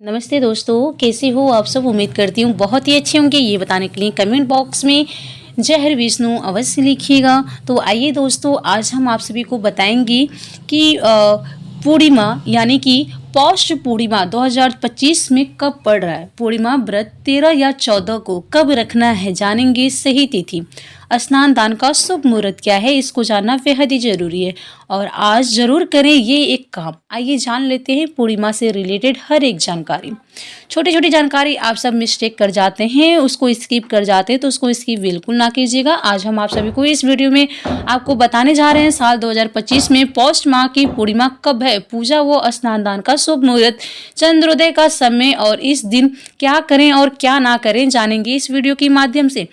नमस्ते दोस्तों, कैसे हो आप सब। उम्मीद करती हूँ बहुत ही अच्छे होंगे। ये बताने के लिए कमेंट बॉक्स में जय हर विष्णु अवश्य लिखिएगा। तो आइए दोस्तों, आज हम आप सभी को बताएंगे कि पूर्णिमा यानी कि पौष पूर्णिमा 2025 में कब पड़ रहा है। पूर्णिमा व्रत 13 या 14 को कब रखना है, जानेंगे सही तिथि। स्नान दान का शुभ मुहूर्त क्या है, इसको जानना बेहद ही जरूरी है और आज जरूर करें ये एक काम। आइए जान लेते हैं पूर्णिमा से रिलेटेड हर एक जानकारी। छोटी छोटी जानकारी आप सब मिस्टेक कर जाते हैं, उसको स्किप कर जाते हैं, तो उसको स्किप बिल्कुल ना कीजिएगा। आज हम आप सभी को इस वीडियो में आपको बताने जा रहे हैं साल 2025 में पौष माह की पूर्णिमा कब है, पूजा व स्नान दान का शुभ मुहूर्त, चंद्रोदय का समय और इस दिन क्या करें और क्या ना करें, जानेंगे इस वीडियो के माध्यम से।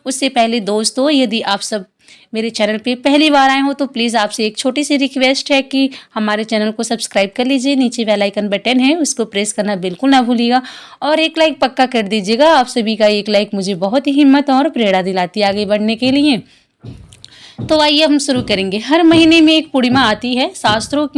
उससे पहले दोस्तों, यदि आप सब मेरे चैनल पे पहली बार आए हो तो प्लीज़ आपसे एक छोटी सी रिक्वेस्ट है कि हमारे चैनल को सब्सक्राइब कर लीजिए। नीचे बेल आइकन बटन है, उसको प्रेस करना बिल्कुल ना भूलिएगा और एक लाइक पक्का कर दीजिएगा। आप सभी का एक लाइक मुझे बहुत ही हिम्मत और प्रेरणा दिलाती है आगे बढ़ने के लिए। तो आइए हम शुरू करेंगे। हर महीने में एक पूर्णिमा आती है। शास्त्रों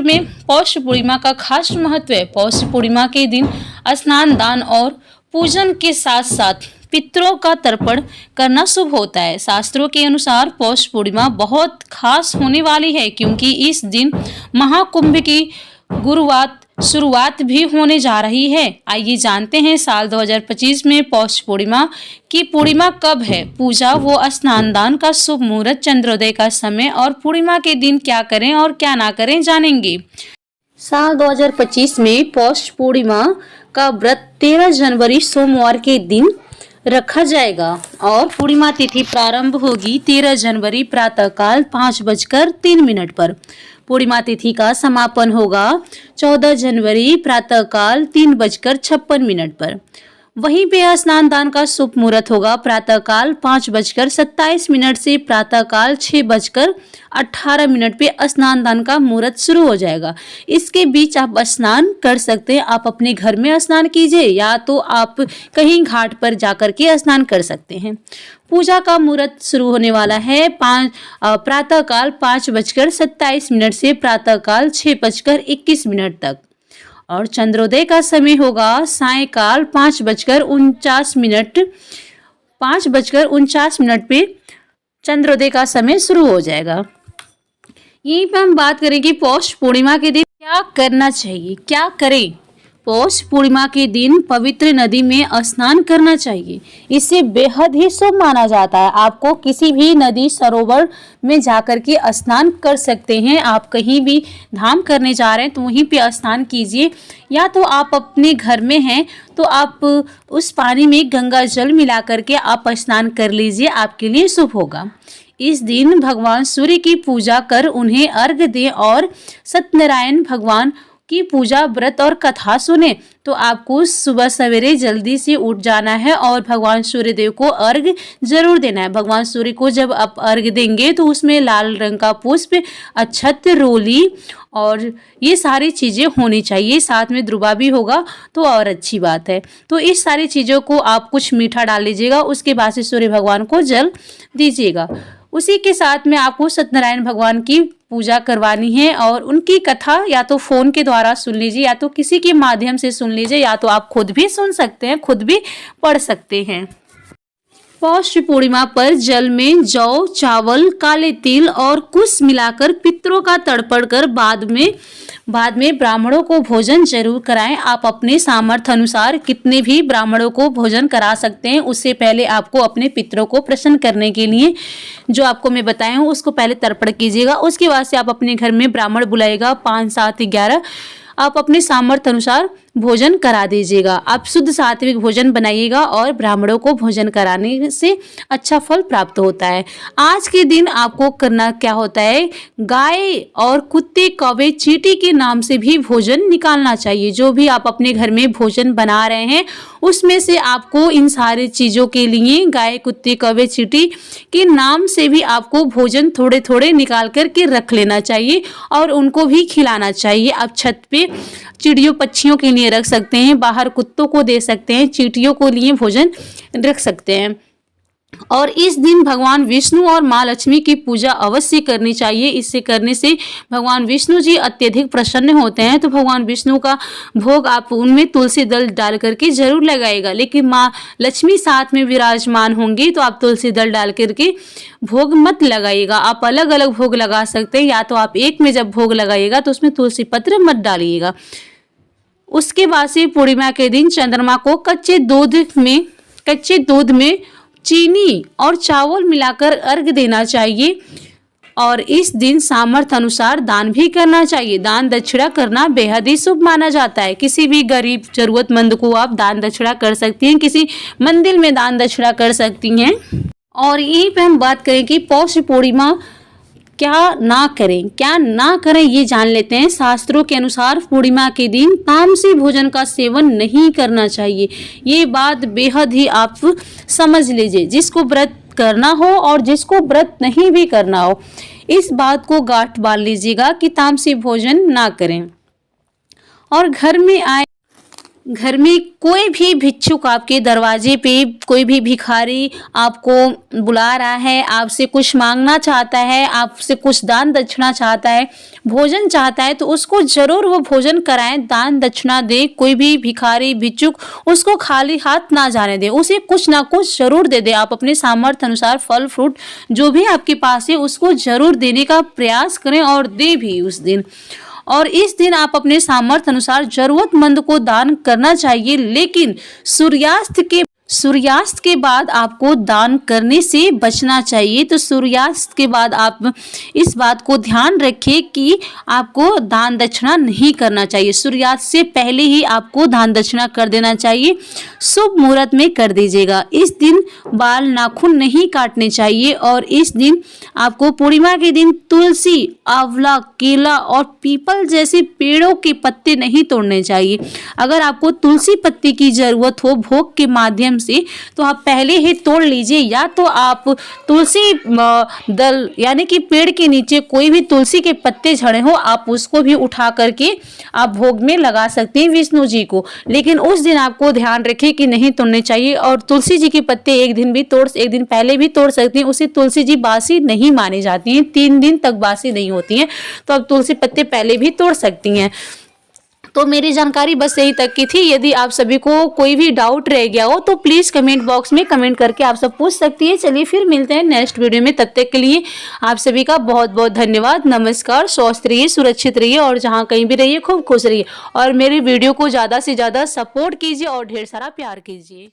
में पौष पूर्णिमा का खास महत्व है। पौष पूर्णिमा के दिन स्नान दान और पूजन के साथ साथ पितरों का तर्पण करना शुभ होता है। शास्त्रों के अनुसार पौष पूर्णिमा बहुत खास होने वाली है क्योंकि इस दिन महाकुंभ की शुरुआत भी होने जा रही है। आइए जानते हैं साल 2025 में पौष पूर्णिमा की पूर्णिमा कब है, पूजा व स्नान दान का शुभ मुहूर्त, चंद्रोदय का समय और पूर्णिमा के दिन क्या करें और क्या ना करें, जानेंगे। साल 2025 में पौष पूर्णिमा का व्रत 13 जनवरी सोमवार के दिन रखा जाएगा और पूर्णिमा तिथि प्रारंभ होगी 13 जनवरी प्रातःकाल 5:03 पर। पूर्णिमा तिथि का समापन होगा 14 जनवरी प्रातःकाल 3:56 पर। वहीं पे स्नान दान का शुभ मुहूर्त होगा प्रातःकाल 5:27 से प्रातःकाल 6:18 पे स्नान दान का मुहूर्त शुरू हो जाएगा। इसके बीच आप स्नान कर सकते हैं। आप अपने घर में स्नान कीजिए या तो आप कहीं घाट पर जाकर के स्नान कर सकते हैं। पूजा का मुहूर्त शुरू होने वाला है प्रातःकाल 5:27 से प्रातःकाल 6:21 तक और चंद्रोदय का समय होगा सायंकाल 5:49 पे चंद्रोदय का समय शुरू हो जाएगा। यहीं पे हम बात करेंगे पौष पूर्णिमा के दिन क्या करना चाहिए, क्या करें। पौष पूर्णिमा के दिन पवित्र नदी में स्नान करना चाहिए। इसे बेहद ही शुभ माना जाता है। आपको किसी भी नदी सरोवर में जाकर के स्नान कर सकते हैं। आप कहीं भी धाम करने जा रहे हैं तो वहीं पे स्नान कीजिए या तो आप अपने घर में हैं तो आप उस पानी में गंगा जल मिला करके आप स्नान कर लीजिए, आपके लिए शुभ होगा। इस दिन भगवान सूर्य की पूजा कर उन्हें अर्घ्य दें और सत्यनारायण भगवान की पूजा व्रत और कथा सुने। तो आपको सुबह सवेरे जल्दी से उठ जाना है और भगवान सूर्य देव को अर्घ्य जरूर देना है। भगवान सूर्य को जब आप अर्घ्य देंगे तो उसमें लाल रंग का पुष्प, अक्षत, रोली और ये सारी चीजें होनी चाहिए। साथ में दुर्वा भी होगा तो और अच्छी बात है। तो इस सारी चीजों को आप कुछ मीठा डाल लीजिएगा, उसके बाद से सूर्य भगवान को जल दीजिएगा। उसी के साथ में आपको सत्यनारायण भगवान की पूजा करवानी है और उनकी कथा या तो फोन के द्वारा सुन लीजिए या तो किसी के माध्यम से सुन लीजिए या तो आप खुद भी सुन सकते हैं, खुद भी पढ़ सकते हैं। पौष पूर्णिमा पर जल में जौ, चावल, काले तिल और कुश मिलाकर पितरों का तर्पण कर बाद में ब्राह्मणों को भोजन जरूर कराएं। आप अपने सामर्थ्य अनुसार कितने भी ब्राह्मणों को भोजन करा सकते हैं। उससे पहले आपको अपने पितरों को प्रसन्न करने के लिए जो आपको मैं बताया हूँ उसको पहले तर्पण कीजिएगा। उसके बाद से आप अपने घर में ब्राह्मण बुलाइएगा 5, 7, 11। आप अपने सामर्थ्य अनुसार भोजन करा दीजिएगा। आप शुद्ध सात्विक भोजन बनाइएगा और ब्राह्मणों को भोजन कराने से अच्छा फल प्राप्त होता है। आज के दिन आपको करना क्या होता है, गाय और कुत्ते, कौवे, चींटी के नाम से भी भोजन निकालना चाहिए। जो भी आप अपने घर में भोजन बना रहे हैं उसमें से आपको इन सारी चीज़ों के लिए गाय, कुत्ते, कौवे, चींटी के नाम से भी आपको भोजन थोड़े थोड़े निकाल करके रख लेना चाहिए और उनको भी खिलाना चाहिए। आप छत पे चिड़ियों पक्षियों के लिए रख सकते हैं, बाहर कुत्तों को दे सकते हैं, चींटियों को लिए भोजन रख सकते हैं। और इस दिन भगवान विष्णु और माँ लक्ष्मी की पूजा अवश्य करनी चाहिए। इसे करने से भगवान विष्णु जी अत्यधिक प्रसन्न होते हैं। तो भगवान विष्णु का भोग आप उनमें तुलसी दल डाल करके जरूर लगाएगा। लेकिन माँ लक्ष्मी साथ में विराजमान होंगी तो आप तुलसी दल डाल करके भोग मत लगाइएगा। आप अलग अलग भोग लगा सकते हैं, या तो आप एक में जब भोग लगाइएगा तो उसमें तुलसी पत्र मत डालिएगा। उसके बाद से पूर्णिमा के दिन चंद्रमा को कच्चे दूध में चीनी और चावल मिलाकर अर्घ देना चाहिए। और इस दिन सामर्थ्य अनुसार दान भी करना चाहिए। दान दक्षिणा करना बेहद ही शुभ माना जाता है। किसी भी गरीब जरूरतमंद को आप दान दक्षिणा कर सकती हैं, किसी मंदिर में दान दक्षिणा कर सकती हैं। और यहीं पे हम बात करें कि पौष पूर्णिमा क्या ना करें ये जान लेते हैं। शास्त्रों के अनुसार पूर्णिमा के दिन तामसी भोजन का सेवन नहीं करना चाहिए। ये बात बेहद ही आप समझ लीजिए। जिसको व्रत करना हो और जिसको व्रत नहीं भी करना हो, इस बात को गांठ बांध लीजिएगा कि तामसी भोजन ना करें। और घर में कोई भी भिक्षुक आपके दरवाजे पे, कोई भी भिखारी आपको बुला रहा है, आपसे कुछ मांगना चाहता है, आपसे कुछ दान दक्षिणा चाहता है, भोजन चाहता है, तो उसको जरूर वो भोजन कराएं, दान दक्षिणा दे। कोई भी भिखारी भिक्षुक उसको खाली हाथ ना जाने दे, उसे कुछ ना कुछ जरूर दे दे। आप अपने सामर्थ्य अनुसार फल फ्रूट जो भी आपके पास है उसको जरूर देने का प्रयास करें और दे भी उस दिन। और इस दिन आप अपने सामर्थ्य अनुसार जरूरतमंद को दान करना चाहिए। लेकिन सूर्यास्त के बाद आपको दान करने से बचना चाहिए। तो सूर्यास्त के बाद आप इस बात को ध्यान रखें कि आपको दान दक्षिणा नहीं करना चाहिए। सूर्यास्त से पहले ही आपको दान दक्षिणा कर देना चाहिए। शुभ मुहूर्त में कर दीजिएगा। इस दिन बाल नाखून नहीं काटने चाहिए। और इस दिन आपको पूर्णिमा के दिन तुलसी, आंवला, केला और पीपल जैसे पेड़ों के पत्ते नहीं तोड़ने चाहिए। अगर आपको तुलसी पत्ती की जरूरत हो भोग के माध्यम से, तो आप पहले ही तोड़ लीजिए। या तो आप तुलसी दल यानी कि पेड़ के नीचे कोई भी तुलसी के पत्ते झड़े हो, आप उसको भी उठा करके आप भोग में लगा सकते हैं विष्णु जी को। लेकिन उस दिन आपको ध्यान रखें कि नहीं तोड़ने चाहिए। और तुलसी जी के पत्ते एक दिन पहले भी तोड़ सकते हैं। उसे तुलसी जी बासी नहीं मानी जाती हैं, 3 दिन तक बासी नहीं होती हैं। तो आप तुलसी पत्ते पहले भी तोड़ सकती हैं। तो मेरी जानकारी बस यही तक की थी। यदि आप सभी को कोई भी डाउट रह गया हो तो प्लीज कमेंट बॉक्स में कमेंट करके आप सब पूछ सकती है। चलिए फिर मिलते हैं नेक्स्ट वीडियो में। तब तक के लिए आप सभी का बहुत बहुत धन्यवाद। नमस्कार। स्वस्थ रहिए, सुरक्षित रहिए और जहाँ कहीं भी रहिए खूब खुश रहिए। और मेरी वीडियो को ज़्यादा से ज़्यादा सपोर्ट कीजिए और ढेर सारा प्यार कीजिए।